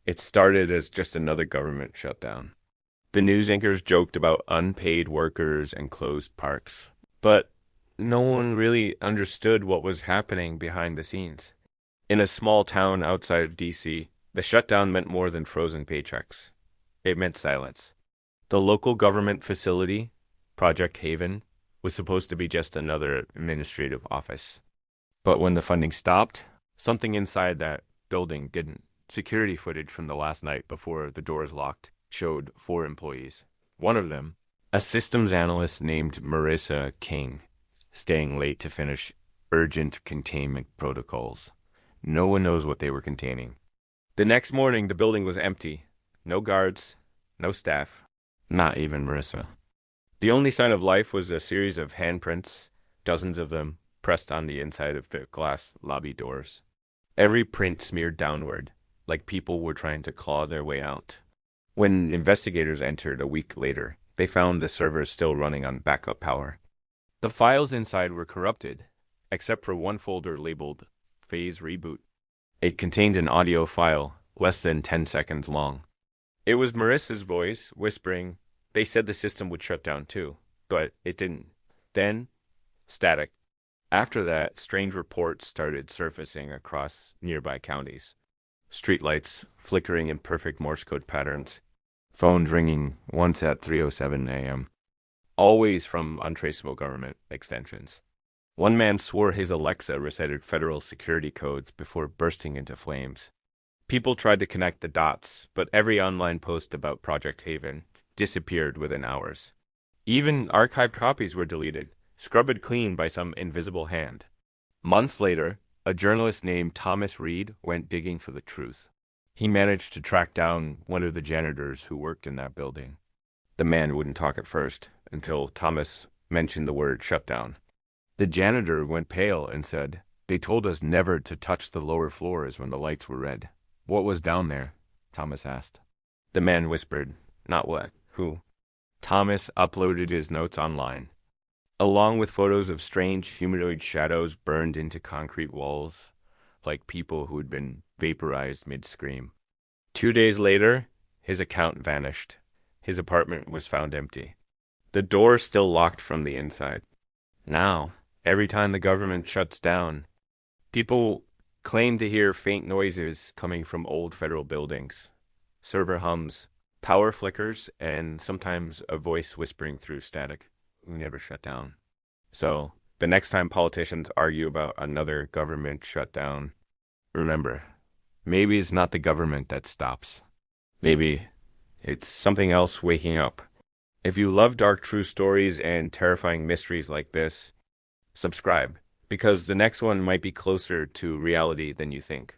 It started as just another government shutdown. The news anchors joked about unpaid workers and closed parks, but no one really understood what was happening behind the scenes. In a small town outside of DC, the shutdown meant more than frozen paychecks. It meant silence. The local government facility, Project Haven, was supposed to be just another administrative office. But when the funding stopped, something inside that building didn't. Security footage from the last night before the doors locked showed four employees. One of them, a systems analyst named Marissa King, staying late to finish urgent containment protocols. No one knows what they were containing. The next morning, the building was empty. No guards, no staff, not even Marissa. The only sign of life was a series of handprints, dozens of them, pressed on the inside of the glass lobby doors. Every print smeared downward, like people were trying to claw their way out. When investigators entered a week later, they found the servers still running on backup power. The files inside were corrupted, except for one folder labeled Phase Reboot. It contained an audio file less than 10 seconds long. It was Marissa's voice whispering, "They said the system would shut down too, but it didn't." Then, static. After that, strange reports started surfacing across nearby counties. Streetlights flickering in perfect Morse code patterns. Phones ringing once at 3:07 a.m. Always from untraceable government extensions. One man swore his Alexa recited federal security codes before bursting into flames. People tried to connect the dots, but every online post about Project Haven disappeared within hours. Even archived copies were deleted, scrubbed clean by some invisible hand. Months later, a journalist named Thomas Reed went digging for the truth. He managed to track down one of the janitors who worked in that building. The man wouldn't talk at first, until Thomas mentioned the word shutdown. The janitor went pale and said, "They told us never to touch the lower floors when the lights were red." "What was down there?" Thomas asked. The man whispered, "Not what, who?" Thomas uploaded his notes online, along with photos of strange humanoid shadows burned into concrete walls, like people who had been vaporized mid-scream. 2 days later, his account vanished. His apartment was found empty. The door still locked from the inside. Now, every time the government shuts down, people claim to hear faint noises coming from old federal buildings, server hums, power flickers, and sometimes a voice whispering through static. We never shut down. So, the next time politicians argue about another government shutdown, remember, maybe it's not the government that stops. Maybe it's something else waking up. If you love dark true stories and terrifying mysteries like this, subscribe, because the next one might be closer to reality than you think.